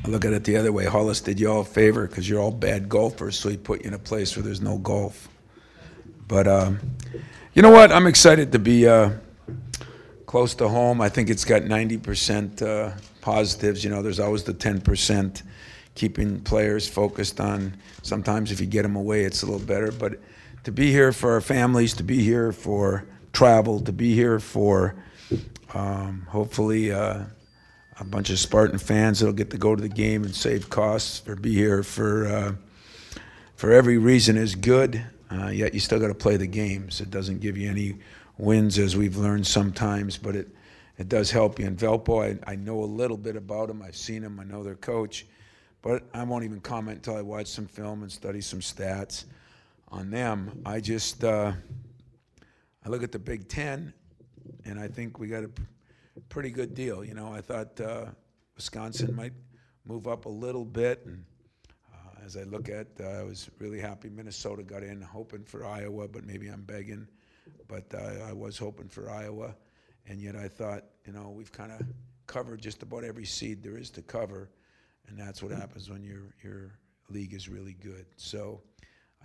I look at it the other way. Hollis did you all a favor because you're all bad golfers, so he put you in a place where there's no golf. But you know what? I'm excited to be close to home. I think it's got 90% positives. You know, there's always the 10% keeping players focused on. Sometimes if you get them away, it's a little better. But to be here for our families, to be here for travel, to be here for hopefully a bunch of Spartan fans that'll get to go to the game and save costs, or be here for every reason is good. Yet you still got to play the games. It doesn't give you any wins, as we've learned sometimes, but it does help you. In Velpo, I know a little bit about them. I've seen them. I know their coach. But I won't even comment until I watch some film and study some stats on them. I just I look at the Big Ten, and I think we got a pretty good deal. You know, I thought Wisconsin might move up a little bit, and as I look at, I was really happy Minnesota got in, hoping for Iowa, but maybe I'm begging. But I was hoping for Iowa, and yet I thought, you know, we've kind of covered just about every seed there is to cover, and that's what happens when your league is really good. So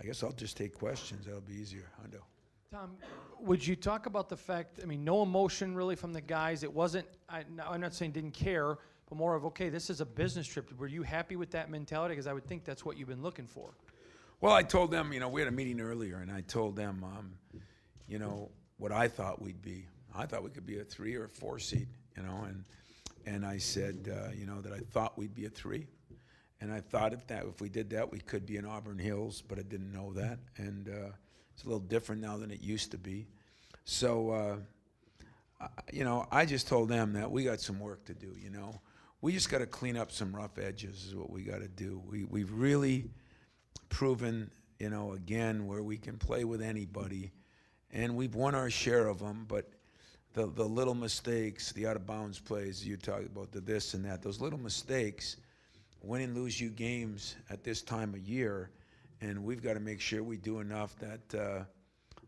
I guess I'll just take questions. That'll be easier. Hondo. Tom, would you talk about the fact, I mean, no emotion really from the guys. It wasn't, I'm not saying didn't care, but more of, okay, this is a business trip. Were you happy with that mentality? Because I would think that's what you've been looking for. Well, I told them, you know, we had a meeting earlier, and I told them, you know, what I thought we'd be. I thought we could be a 3 or a 4 seed, you know, and I said, you know, that I thought we'd be a 3. And I thought if we did that, we could be in Auburn Hills, but I didn't know that. And it's a little different now than it used to be. So, you know, I just told them that we got some work to do, you know. We just got to clean up some rough edges is what we got to do. We've really proven, you know, again, where we can play with anybody. And we've won our share of them, but the little mistakes, the out-of-bounds plays, you talk about the this and that, those little mistakes win and lose you games at this time of year, and we've got to make sure we do enough that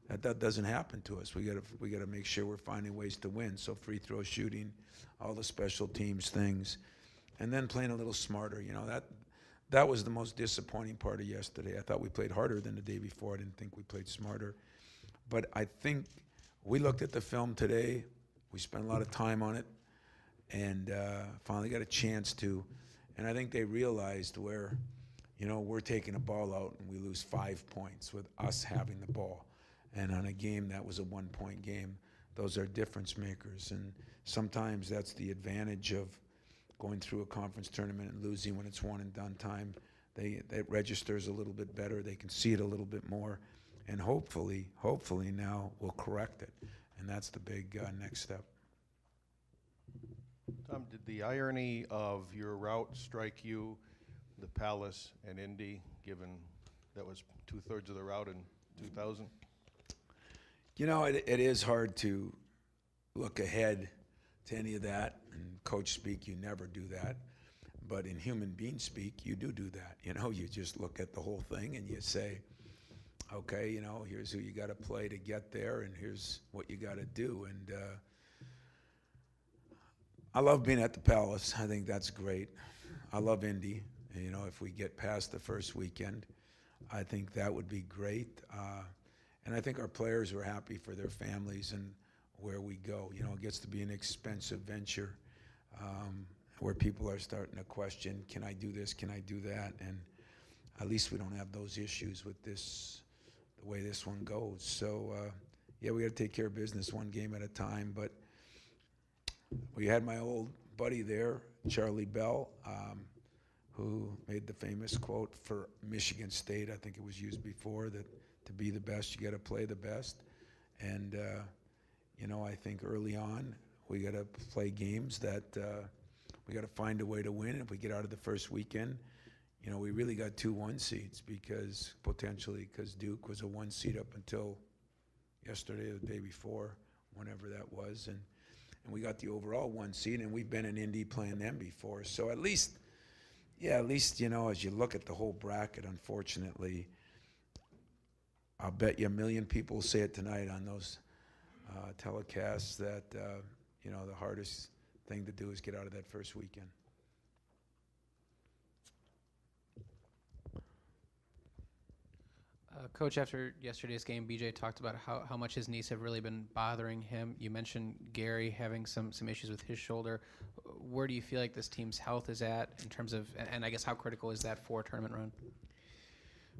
that doesn't happen to us. We got to make sure we're finding ways to win. So free throw shooting, all the special teams things, and then playing a little smarter. You know, that was the most disappointing part of yesterday. I thought we played harder than the day before. I didn't think we played smarter. But I think we looked at the film today. We spent a lot of time on it, and finally got a chance to. And I think they realized where, you know, we're taking a ball out and we lose 5 points with us having the ball. And on a game that was a 1-point game, those are difference makers. And sometimes that's the advantage of going through a conference tournament and losing when it's one and done time. It registers a little bit better. They can see it a little bit more. And hopefully now we'll correct it. And that's the big next step. Tom, did the irony of your route strike you, the Palace and Indy, given that was 2/3 of the route in 2000? You know, it is hard to look ahead to any of that. In coach speak, you never do that. But in human being speak, you do that. You know, you just look at the whole thing and you say, okay, you know, here's who you got to play to get there, and here's what you got to do. And I love being at the Palace. I think that's great. I love Indy. And, you know, if we get past the first weekend, I think that would be great. And I think our players are happy for their families and where we go. You know, it gets to be an expensive venture where people are starting to question, can I do this, can I do that? And at least we don't have those issues with this, the way this one goes. So, yeah, we got to take care of business one game at a time. But we had my old buddy there, Charlie Bell, who made the famous quote for Michigan State. I think it was used before, that to be the best, you got to play the best. And, you know, I think early on we got to play games that we got to find a way to win. If we get out of the first weekend, you know, we really got 2 1 seeds because Duke was a 1 seed up until yesterday or the day before, whenever that was. And we got the overall 1 seed, and we've been in Indy playing them before. So at least, you know, as you look at the whole bracket, unfortunately, I'll bet you 1 million people will say it tonight on those telecasts that, you know, the hardest thing to do is get out of that first weekend. Coach, after yesterday's game, BJ talked about how much his knees have really been bothering him. You mentioned Gary having some issues with his shoulder. Where do you feel like this team's health is at in terms of, and I guess how critical is that for a tournament run?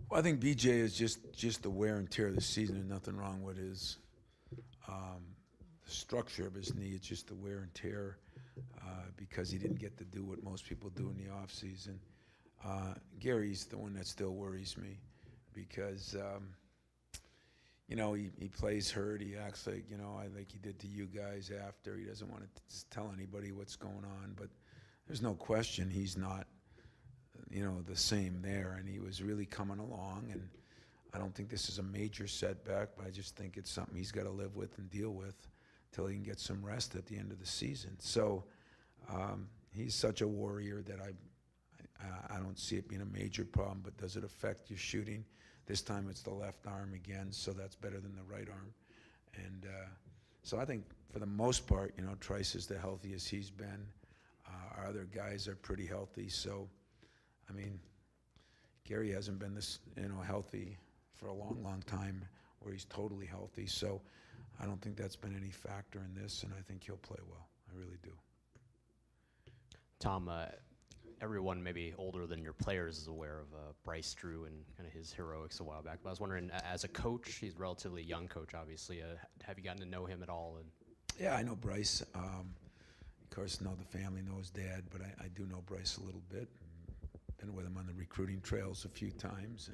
Well, I think BJ is just the wear and tear of the season. There's nothing wrong with his the structure of his knee. It's just the wear and tear because he didn't get to do what most people do in the off season. Gary's the one that still worries me because he plays hurt. He acts like like he did to you guys after. He doesn't want to tell anybody what's going on, but there's no question he's not the same there, and he was really coming along, and I don't think this is a major setback, but I just think it's something he's got to live with and deal with till he can get some rest at the end of the season. So he's such a warrior that I don't see it being a major problem, but does it affect your shooting? This time it's the left arm again, so that's better than the right arm. And so I think for the most part, Trice is the healthiest he's been. Our other guys are pretty healthy, so I mean, Gary hasn't been this, healthy for a long, long time where he's totally healthy. So I don't think that's been any factor in this, and I think he'll play well. I really do. Tom, everyone maybe older than your players is aware of Bryce Drew and kind of his heroics a while back. But I was wondering, as a coach, he's a relatively young coach, obviously. Have you gotten to know him at all? Yeah, I know Bryce. Of course, the family knows Dad, but I do know Bryce a little bit. Been with him on the recruiting trails a few times,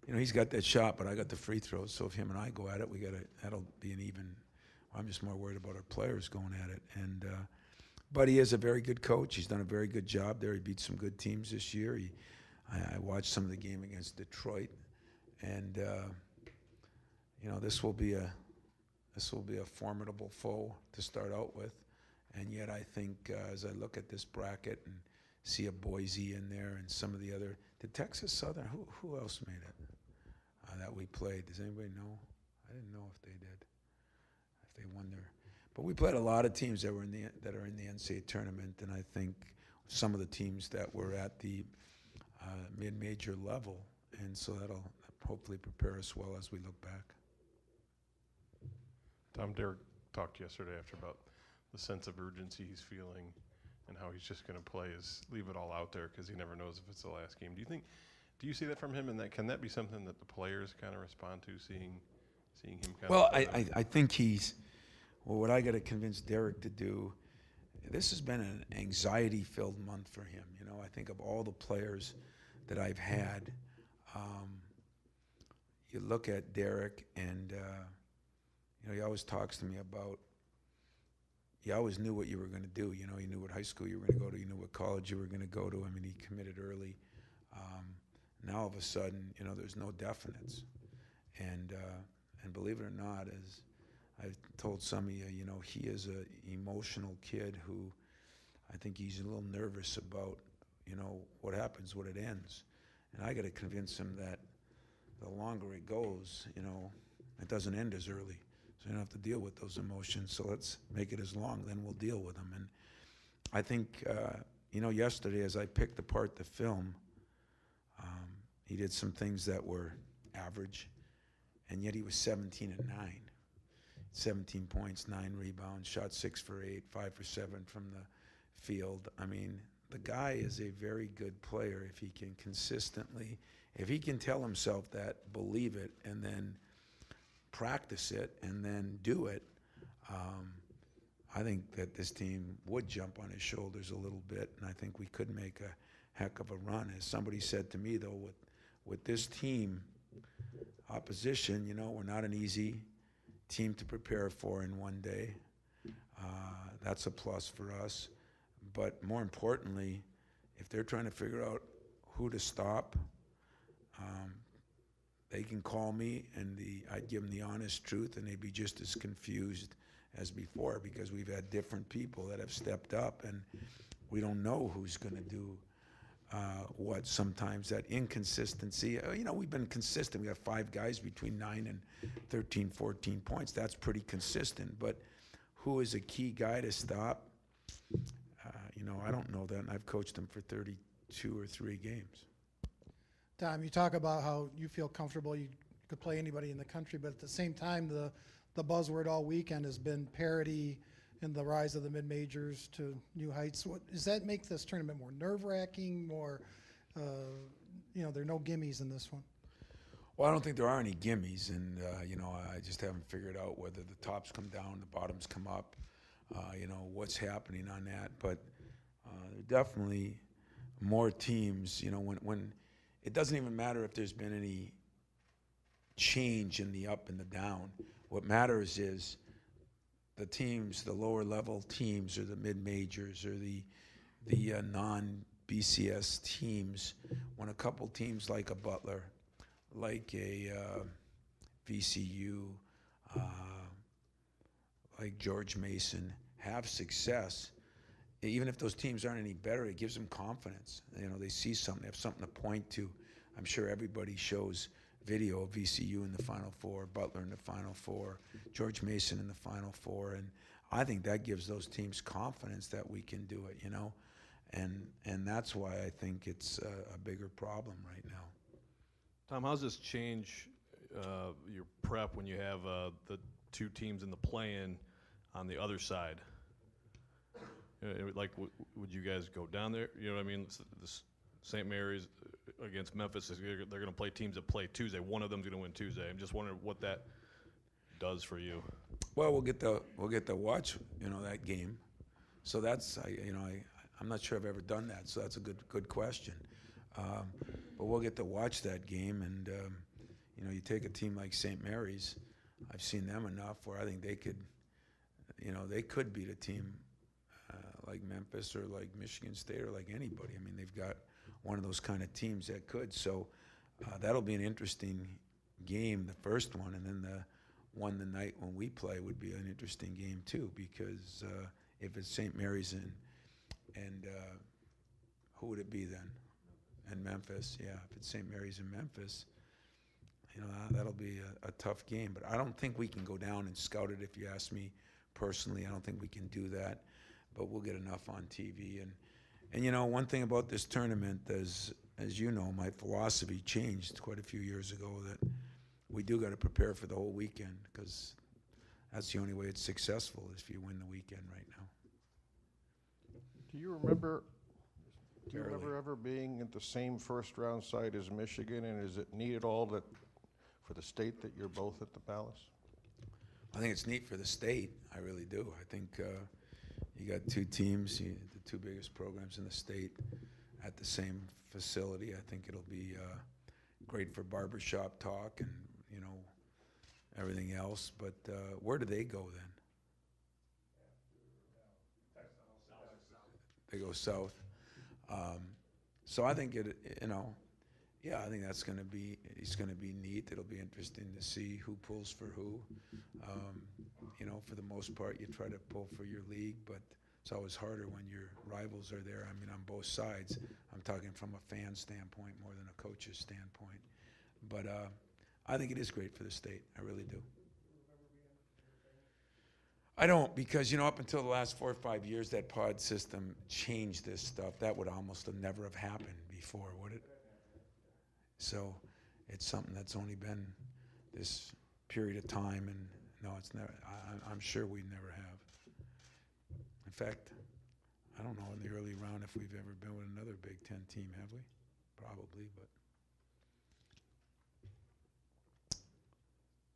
and he's got that shot, but I got the free throws. So if him and I go at it, that'll be an even. I'm just more worried about our players going at it. And but he is a very good coach. He's done a very good job there. He beat some good teams this year. I watched some of the game against Detroit, and this will be a formidable foe to start out with. And yet I think as I look at this bracket and see a Boise in there and some of the other. Did Texas Southern? Who else made it that we played? Does anybody know? I didn't know if they did. If they won their. But we played a lot of teams that are in the NCAA tournament, and I think some of the teams that were at the mid-major level, and so that'll hopefully prepare us well as we look back. Tom, Derrick talked yesterday about the sense of urgency he's feeling and how he's just going to leave it all out there because he never knows if it's the last game. Do you see that from him, and can that be something that the players kind of respond to, seeing him kind of? Well, I think what I got to convince Derrick to do, this has been an anxiety-filled month for him. I think of all the players that I've had, you look at Derrick and, he always talks to me about, you always knew what you were going to do. You knew what high school you were going to go to. You knew what college you were going to go to. I mean, he committed early. Now all of a sudden, there's no definites. And believe it or not, as I've told some of you, he is an emotional kid who I think he's a little nervous about, what happens when it ends. And I got to convince him that the longer it goes, it doesn't end as early. So you don't have to deal with those emotions. So let's make it as long, then we'll deal with them. And I think, yesterday as I picked apart the film, he did some things that were average, and yet he was 17 and 9. 17 points, 9 rebounds, shot 6 for 8, 5 for 7 from the field. I mean, the guy is a very good player if he can if he can tell himself that, believe it, and then practice it and then do it. I think that this team would jump on his shoulders a little bit, and I think we could make a heck of a run. As somebody said to me, though, with this team opposition, we're not an easy team to prepare for in one day. That's a plus for us. But more importantly, if they're trying to figure out who to stop, they can call me, and I'd give them the honest truth, and they'd be just as confused as before because we've had different people that have stepped up, and we don't know who's going to do what. Sometimes that inconsistency, we've been consistent. We got 5 guys between 9 and 13, 14 points. That's pretty consistent. But who is a key guy to stop? I don't know that, and I've coached them for 32 or 3 games. Tom, you talk about how you feel comfortable, you could play anybody in the country, but at the same time, the buzzword all weekend has been parity and the rise of the mid-majors to new heights. Does that make this tournament more nerve-wracking, more, there are no gimmies in this one? Well, I don't think there are any gimmies, and, I just haven't figured out whether the tops come down, the bottoms come up, what's happening on that. But definitely more teams, when it doesn't even matter if there's been any change in the up and the down. What matters is the teams, the lower level teams, or the mid-majors, or the non-BCS teams, when a couple teams like a Butler, like a VCU, like George Mason have success, even if those teams aren't any better, it gives them confidence. They see something, they have something to point to. I'm sure everybody shows video of VCU in the Final Four, Butler in the Final Four, George Mason in the Final Four, and I think that gives those teams confidence that we can do it, and that's why I think it's a bigger problem right now. Tom, how does this change your prep when you have the two teams in the play-in on the other side? Would you guys go down there? You know what I mean? This St. Mary's against Memphis, they're going to play teams that play Tuesday. One of them's going to win Tuesday. I'm just wondering what that does for you. Well, we'll get to watch that game. So that's I'm not sure I've ever done that. So that's a good question. But we'll get to watch that game, and you take a team like St. Mary's. I've seen them enough where I think they could beat a team like Memphis or like Michigan State or like anybody. I mean, they've got one of those kind of teams that could. So that'll be an interesting game, the first one, and then the night when we play would be an interesting game too, because if it's St. Mary's and who would it be then? And Memphis, yeah. If it's St. Mary's in Memphis, that'll be a tough game. But I don't think we can go down and scout it. If you ask me personally, I don't think we can do that. But we'll get enough on TV. And one thing about this tournament, as you know, my philosophy changed quite a few years ago, that we do got to prepare for the whole weekend, because that's the only way it's successful, is if you win the weekend right now. Do you remember Barely. ever being at the same first-round site as Michigan, and is it neat at all that for the state that you're both at the Palace? I think it's neat for the state. I really do. I think you got two teams, the two biggest programs in the state, at the same facility. I think it'll be great for barbershop talk and everything else. But where do they go then? They go south. So I think I think it's going to be neat. It'll be interesting to see who pulls for who. For the most part, you try to pull for your league, but it's always harder when your rivals are there. I mean, on both sides. I'm talking from a fan standpoint more than a coach's standpoint. But I think it is great for the state. I really do. I don't, because, up until the last 4 or 5 years, that pod system changed this stuff. That would almost never have happened before, would it? So it's something that's only been this period of time, and no, it's never. I'm sure we never have. In fact, I don't know in the early round if we've ever been with another Big Ten team, have we? Probably, but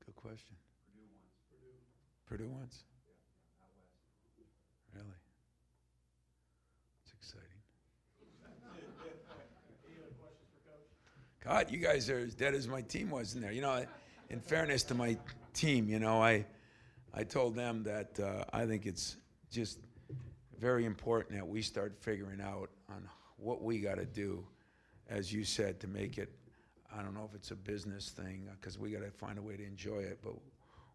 good question. Purdue once. Really? It's exciting. God, you guys are as dead as my team was in there. In fairness to my team, I told them that I think it's just very important that we start figuring out on what we got to do, as you said, to make it, I don't know if it's a business thing, because we got to find a way to enjoy it, but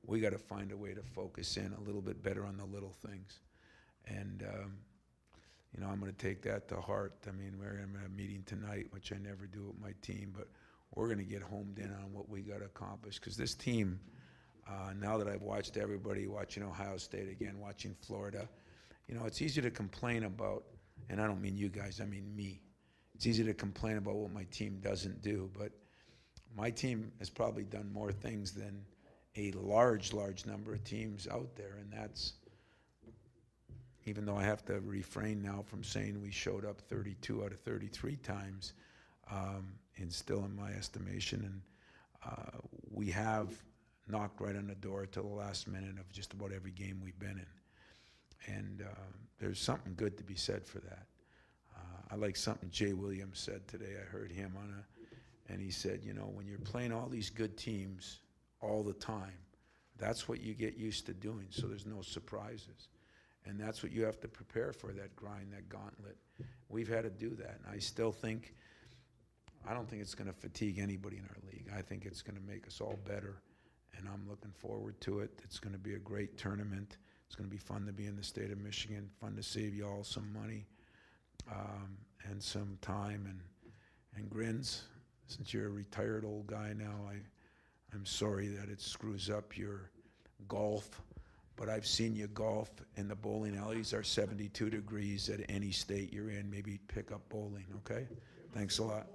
we got to find a way to focus in a little bit better on the little things. And, I'm going to take that to heart. I mean, we're going to have a meeting tonight, which I never do with my team, but we're going to get homed in on what we got to accomplish. Because this team, now that I've watched everybody, watching Ohio State again, watching Florida, it's easy to complain about, and I don't mean you guys, I mean me. it's easy to complain about what my team doesn't do, but my team has probably done more things than a large number of teams out there, and that's, even though I have to refrain now from saying we showed up 32 out of 33 times, and still in my estimation, and we have knocked right on the door till the last minute of just about every game we've been in. And there's something good to be said for that. I like something Jay Williams said today. I heard him and he said, you know, when you're playing all these good teams all the time, that's what you get used to doing, so there's no surprises. And that's what you have to prepare for, that grind, that gauntlet. We've had to do that, and I don't think it's going to fatigue anybody in our league. I think it's going to make us all better, and I'm looking forward to it. It's going to be a great tournament. It's going to be fun to be in the state of Michigan, fun to save you all some money and some time and grins. Since you're a retired old guy now, I'm sorry that it screws up your golf, but I've seen you golf, and the bowling alleys are 72 degrees at any state you're in. Maybe pick up bowling, okay? Thanks a lot.